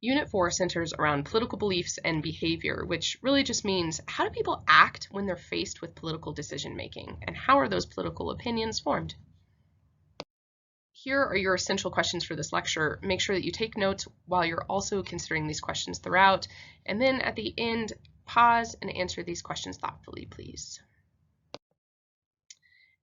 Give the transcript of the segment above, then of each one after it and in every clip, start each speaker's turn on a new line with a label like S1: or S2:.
S1: Unit 4 centers around political beliefs and behavior, which really just means how do people act when they're faced with political decision making, and how are those political opinions formed? Here are your essential questions for this lecture. Make sure that you take notes while you're also considering these questions throughout, and then at the end, pause and answer these questions thoughtfully, please.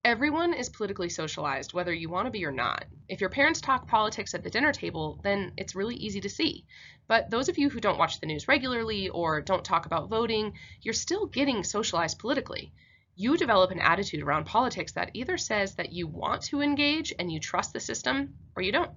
S1: Everyone is politically socialized, whether you want to be or not. If your parents talk politics at the dinner table, then it's really easy to see. But those of you who don't watch the news regularly or don't talk about voting, you're still getting socialized politically. You develop an attitude around politics that either says that you want to engage and you trust the system, or you don't.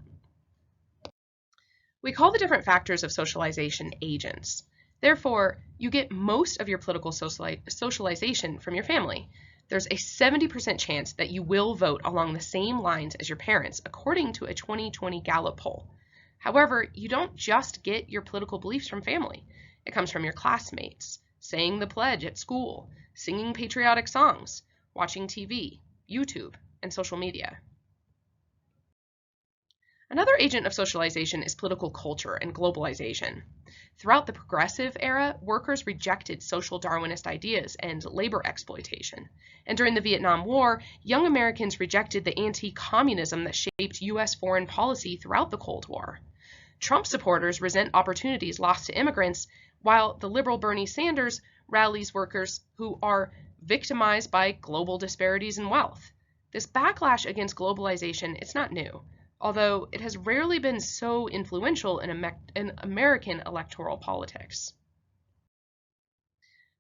S1: We call the different factors of socialization agents. Therefore, you get most of your political socialization from your family. There's a 70% chance that you will vote along the same lines as your parents, according to a 2020 Gallup poll. However, you don't just get your political beliefs from family. It comes from your classmates, saying the pledge at school, singing patriotic songs, watching TV, YouTube, and social media. Another agent of socialization is political culture and globalization. Throughout the progressive era, workers rejected social Darwinist ideas and labor exploitation. And during the Vietnam War, young Americans rejected the anti-communism that shaped U.S. foreign policy throughout the Cold War. Trump supporters resent opportunities lost to immigrants, while the liberal Bernie Sanders rallies workers who are victimized by global disparities in wealth. This backlash against globalization is not new, although it has rarely been so influential in American electoral politics.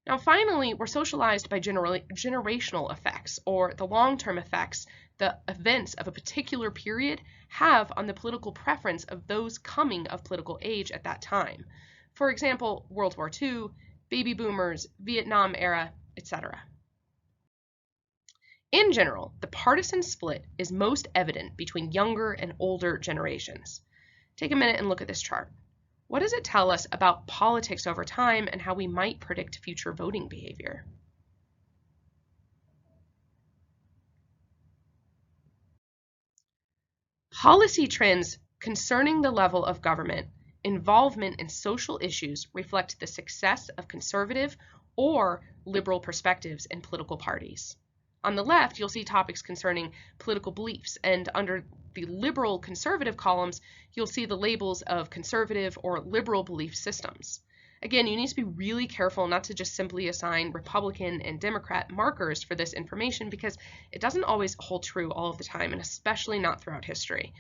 S1: Now, finally, we're socialized by generational effects, or the long-term effects the events of a particular period have on the political preference of those coming of political age at that time. For example, World War II, baby boomers, Vietnam era, etc. In general, the partisan split is most evident between younger and older generations. Take a minute and look at this chart. What does it tell us about politics over time and how we might predict future voting behavior? Policy trends concerning the level of government involvement in social issues reflect the success of conservative or liberal perspectives in political parties. On the left, you'll see topics concerning political beliefs, and under the liberal conservative columns, you'll see the labels of conservative or liberal belief systems. Again, you need to be really careful not to just simply assign Republican and Democrat markers for this information because it doesn't always hold true all of the time, and especially not throughout history.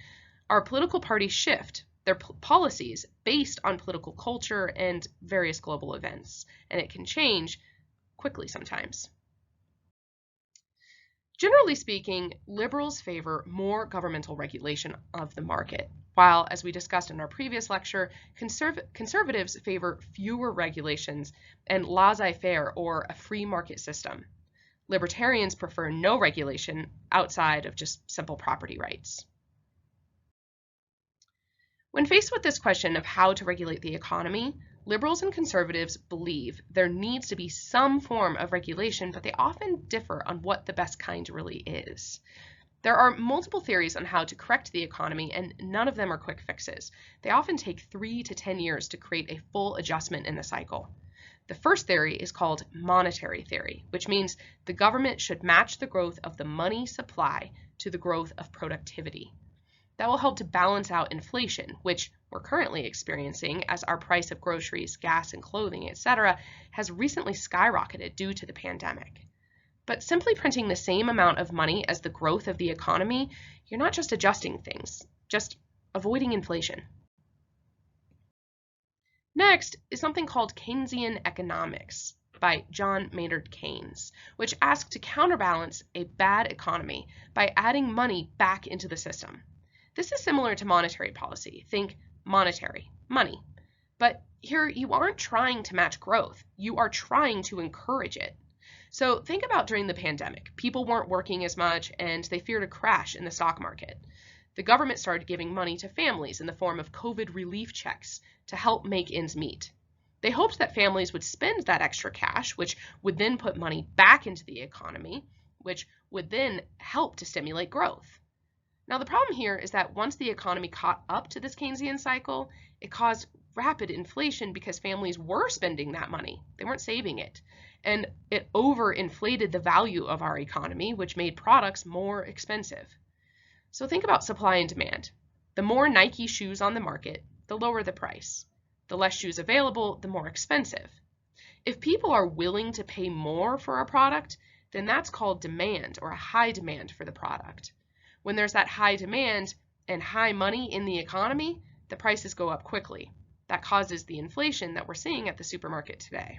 S1: Our political parties shift their policies based on political culture and various global events, and it can change quickly sometimes. Generally speaking, liberals favor more governmental regulation of the market, while, as we discussed in our previous lecture, conservatives favor fewer regulations and laissez-faire, or a free market system. Libertarians prefer no regulation outside of just simple property rights. When faced with this question of how to regulate the economy, liberals and conservatives believe there needs to be some form of regulation, but they often differ on what the best kind really is. There are multiple theories on how to correct the economy, and none of them are quick fixes. They often take 3 to 10 years to create a full adjustment in the cycle. The first theory is called monetary theory, which means the government should match the growth of the money supply to the growth of productivity. That will help to balance out inflation, which we're currently experiencing as our price of groceries, gas, and clothing, etc., has recently skyrocketed due to the pandemic. But simply printing the same amount of money as the growth of the economy, you're not just adjusting things, just avoiding inflation. Next is something called Keynesian economics by John Maynard Keynes, which asks to counterbalance a bad economy by adding money back into the system. This is similar to monetary policy. Think monetary, money. But here you aren't trying to match growth. You are trying to encourage it. So think about during the pandemic. People weren't working as much and they feared a crash in the stock market. The government started giving money to families in the form of COVID relief checks to help make ends meet. They hoped that families would spend that extra cash, which would then put money back into the economy, which would then help to stimulate growth. Now, the problem here is that once the economy caught up to this Keynesian cycle, it caused rapid inflation because families were spending that money. They weren't saving it. And it overinflated the value of our economy, which made products more expensive. So think about supply and demand. The more Nike shoes on the market, the lower the price. The less shoes available, the more expensive. If people are willing to pay more for a product, then that's called demand, or a high demand for the product. When there's that high demand and high money in the economy, the prices go up quickly. That causes the inflation that we're seeing at the supermarket today.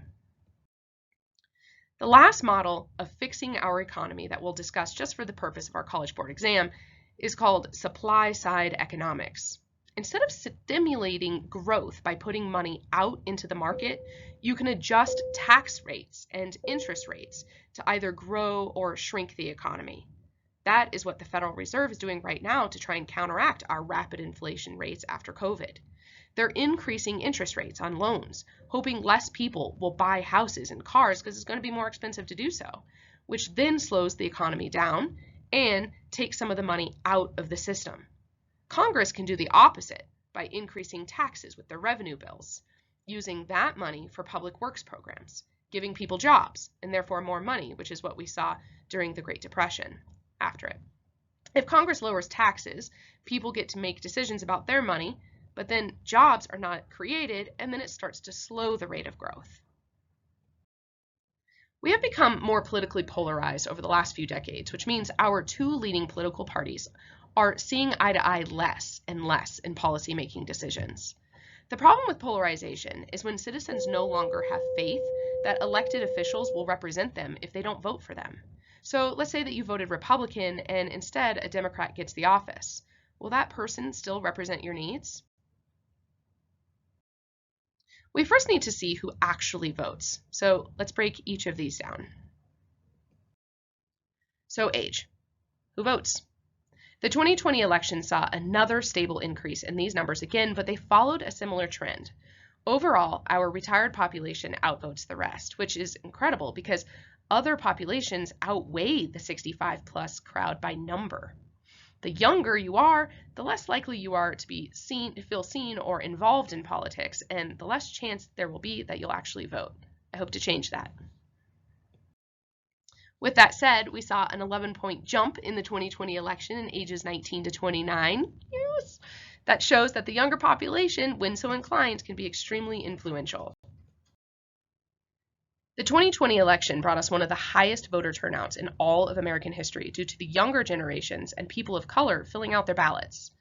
S1: The last model of fixing our economy that we'll discuss just for the purpose of our College Board exam is called supply-side economics. Instead of stimulating growth by putting money out into the market, you can adjust tax rates and interest rates to either grow or shrink the economy. That is what the Federal Reserve is doing right now to try and counteract our rapid inflation rates after COVID. They're increasing interest rates on loans, hoping less people will buy houses and cars because it's going to be more expensive to do so, which then slows the economy down and takes some of the money out of the system. Congress can do the opposite by increasing taxes with their revenue bills, using that money for public works programs, giving people jobs and therefore more money, which is what we saw during the Great Depression after it. If Congress lowers taxes, people get to make decisions about their money, but then jobs are not created, and then it starts to slow the rate of growth. We have become more politically polarized over the last few decades, which means our two leading political parties are seeing eye to eye less and less in policymaking decisions. The problem with polarization is when citizens no longer have faith that elected officials will represent them if they don't vote for them. So let's say that you voted Republican and instead a Democrat gets the office. Will that person still represent your needs? We first need to see who actually votes. So let's break each of these down. So age. Who votes? The 2020 election saw another stable increase in these numbers again, but they followed a similar trend. Overall, our retired population outvotes the rest, which is incredible because other populations outweigh the 65+ crowd by number. The younger you are, the less likely you are to feel seen or involved in politics, and the less chance there will be that you'll actually vote. I hope to change that. With that said, we saw an 11-point jump in the 2020 election in ages 19 to 29. Yes! That shows that the younger population, when so inclined, can be extremely influential. The 2020 election brought us one of the highest voter turnouts in all of American history due to the younger generations and people of color filling out their ballots.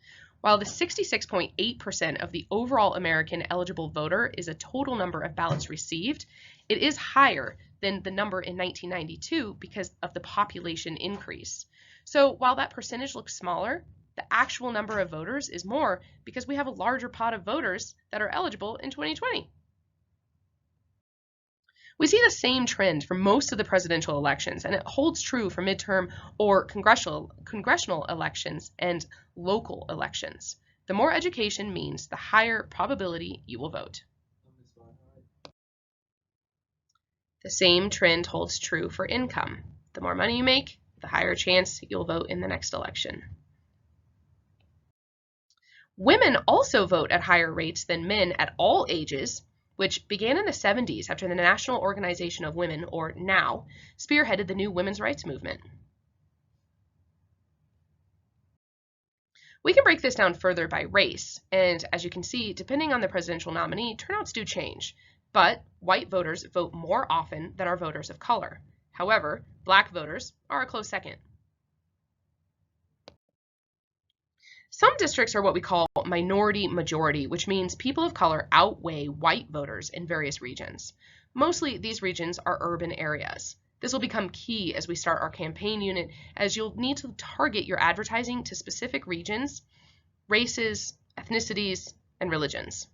S1: While the 66.8% of the overall American eligible voter is a total number of ballots received, it is higher than the number in 1992 because of the population increase. So while that percentage looks smaller, the actual number of voters is more because we have a larger pot of voters that are eligible in 2020. We see the same trend for most of the presidential elections, and it holds true for midterm or congressional elections and local elections. The more education means the higher probability you will vote. The same trend holds true for income. The more money you make, the higher chance you'll vote in the next election. Women also vote at higher rates than men at all ages, which began in the 70s after the National Organization of Women, or NOW, spearheaded the new women's rights movement. We can break this down further by race, and as you can see, depending on the presidential nominee, turnouts do change. But white voters vote more often than our voters of color. However, black voters are a close second. Some districts are what we call minority majority, which means people of color outweigh white voters in various regions. Mostly these regions are urban areas. This will become key as we start our campaign unit, as you'll need to target your advertising to specific regions, races, ethnicities, and religions.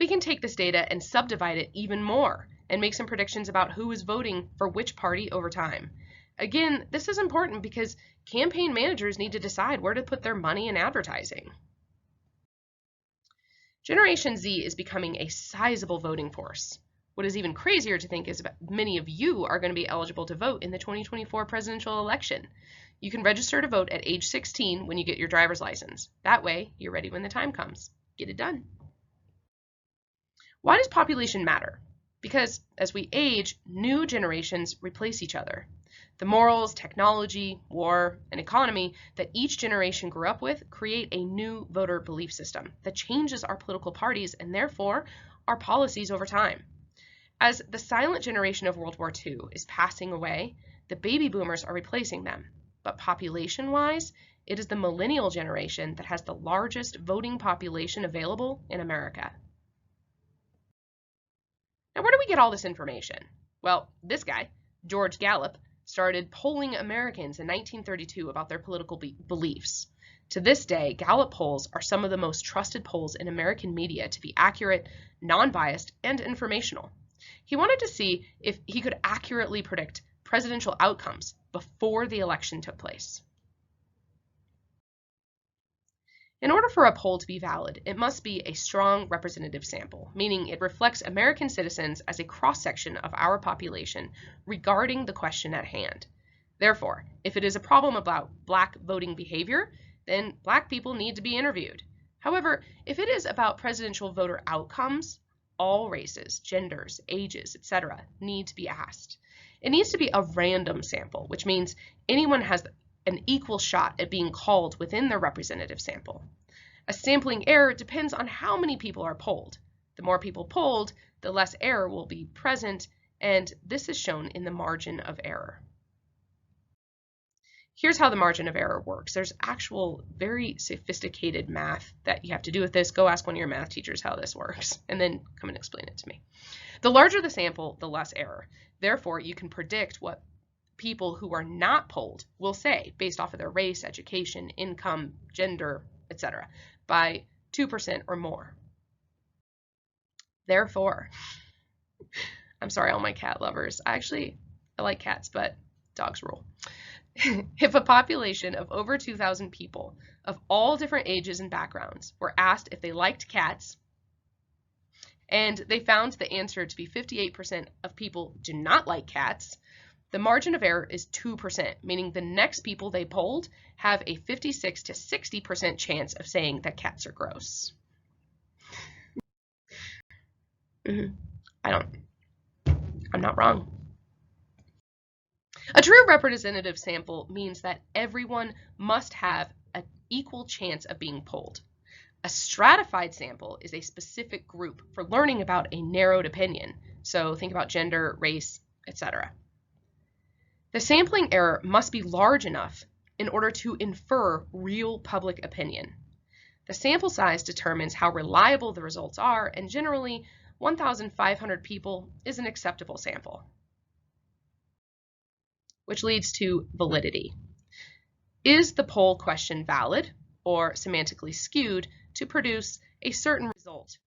S1: We can take this data and subdivide it even more and make some predictions about who is voting for which party over time. Again, this is important because campaign managers need to decide where to put their money in advertising. Generation Z is becoming a sizable voting force. What is even crazier to think is that many of you are going to be eligible to vote in the 2024 presidential election. You can register to vote at age 16 when you get your driver's license. That way, you're ready when the time comes. Get it done. Why does population matter? Because as we age, new generations replace each other. The morals, technology, war, and economy that each generation grew up with create a new voter belief system that changes our political parties and therefore our policies over time. As the silent generation of World War II is passing away, the baby boomers are replacing them. But population-wise, it is the millennial generation that has the largest voting population available in America. Now, where do we get all this information? Well, this guy, George Gallup, started polling Americans in 1932 about their political beliefs. To this day, Gallup polls are some of the most trusted polls in American media to be accurate, non-biased, and informational. He wanted to see if he could accurately predict presidential outcomes before the election took place. In order for a poll to be valid, it must be a strong representative sample, meaning it reflects American citizens as a cross-section of our population regarding the question at hand. Therefore, if it is a problem about Black voting behavior, then Black people need to be interviewed. However, if it is about presidential voter outcomes, all races, genders, ages, etc. need to be asked. It needs to be a random sample, which means anyone has an equal shot at being called within their representative sample. A sampling error depends on how many people are polled. The more people polled, the less error will be present, and this is shown in the margin of error. Here's how the margin of error works. There's actual very sophisticated math that you have to do with this. Go ask one of your math teachers how this works, and then come and explain it to me. The larger the sample, the less error. Therefore, you can predict what people who are not polled will say based off of their race, education, income, gender, etc. by 2% or more. Therefore, I'm sorry, all my cat lovers. I like cats, but dogs rule. If a population of over 2,000 people of all different ages and backgrounds were asked if they liked cats, and they found the answer to be 58% of people do not like cats, the margin of error is 2%, meaning the next people they polled have a 56 to 60% chance of saying that cats are gross. I'm not wrong. A true representative sample means that everyone must have an equal chance of being polled. A stratified sample is a specific group for learning about a narrowed opinion. So think about gender, race, etc. The sampling error must be large enough in order to infer real public opinion. The sample size determines how reliable the results are, and generally 1,500 people is an acceptable sample. Which leads to validity. Is the poll question valid or semantically skewed to produce a certain result?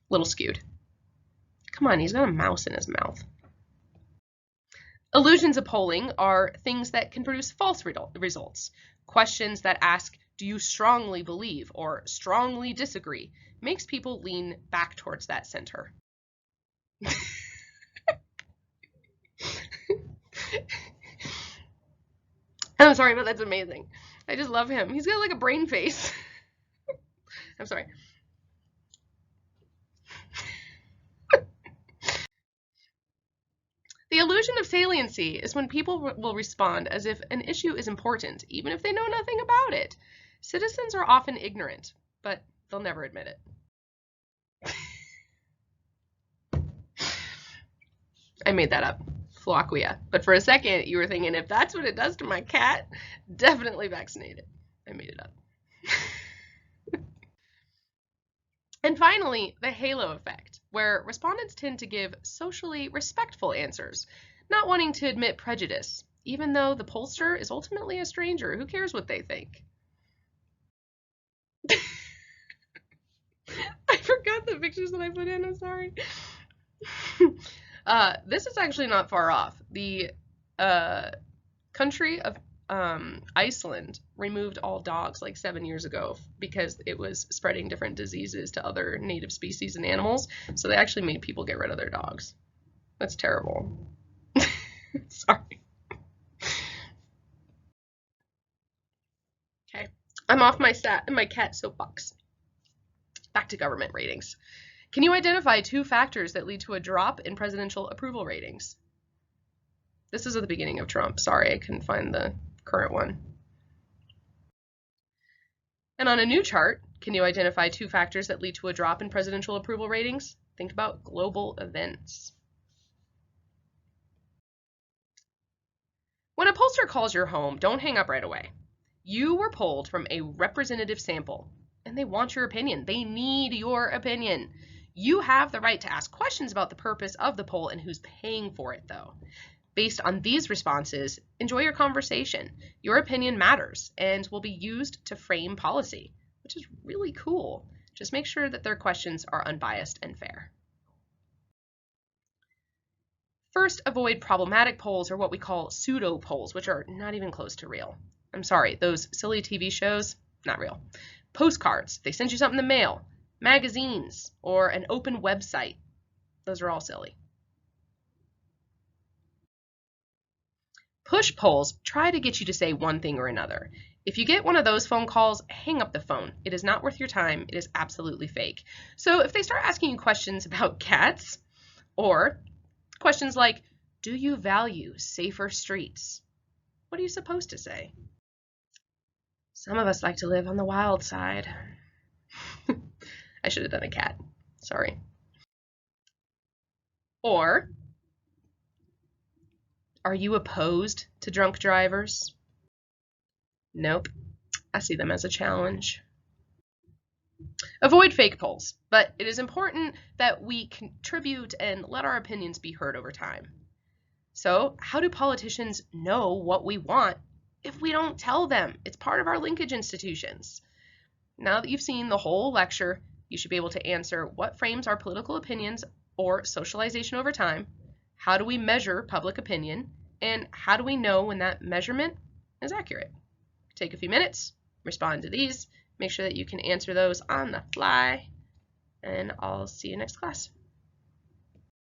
S1: Little skewed. Come on, he's got a mouse in his mouth. Illusions of polling are things that can produce false results. Questions that ask, do you strongly believe or strongly disagree, makes people lean back towards that center. I'm sorry, but that's amazing. I just love him. He's got like a brain face. I'm sorry. The illusion of saliency is when people will respond as if an issue is important, even if they know nothing about it. Citizens are often ignorant, but they'll never admit it. I made that up. Floquia. But for a second, you were thinking, if that's what it does to my cat, definitely vaccinate it. I made it up. And finally, the halo effect, where respondents tend to give socially respectful answers, not wanting to admit prejudice, even though the pollster is ultimately a stranger. Who cares what they think? I forgot the pictures that I put in, I'm sorry. This is actually not far off. The country of Iceland removed all dogs like 7 years ago because it was spreading different diseases to other native species and animals. So they actually made people get rid of their dogs. That's terrible. Sorry. Okay, I'm off my cat soapbox. Back to government ratings. Can you identify 2 factors that lead to a drop in presidential approval ratings? This is at the beginning of Trump. Sorry, I couldn't find the current one. And on a new chart, can you identify 2 factors that lead to a drop in presidential approval ratings? Think about global events. When a pollster calls your home, don't hang up right away. You were polled from a representative sample, and they want your opinion. They need your opinion. You have the right to ask questions about the purpose of the poll and who's paying for it, though. Based on these responses, enjoy your conversation. Your opinion matters and will be used to frame policy, which is really cool. Just make sure that their questions are unbiased and fair. First, avoid problematic polls, or what we call pseudo polls, which are not even close to real. I'm sorry, those silly TV shows, not real. Postcards, they send you something in the mail. Magazines, or an open website, those are all silly. Push polls try to get you to say one thing or another. If you get one of those phone calls, hang up the phone. It is not worth your time. It is absolutely fake. So if they start asking you questions about cats, or questions like, do you value safer streets? What are you supposed to say? Some of us like to live on the wild side. I should have done a cat. Sorry. Or, are you opposed to drunk drivers? Nope. I see them as a challenge. Avoid fake polls, but it is important that we contribute and let our opinions be heard over time. So, how do politicians know what we want if we don't tell them? It's part of our linkage institutions. Now that you've seen the whole lecture, you should be able to answer what frames our political opinions or socialization over time, how do we measure public opinion, and how do we know when that measurement is accurate? Take a few minutes, respond to these, make sure that you can answer those on the fly, and I'll see you next class.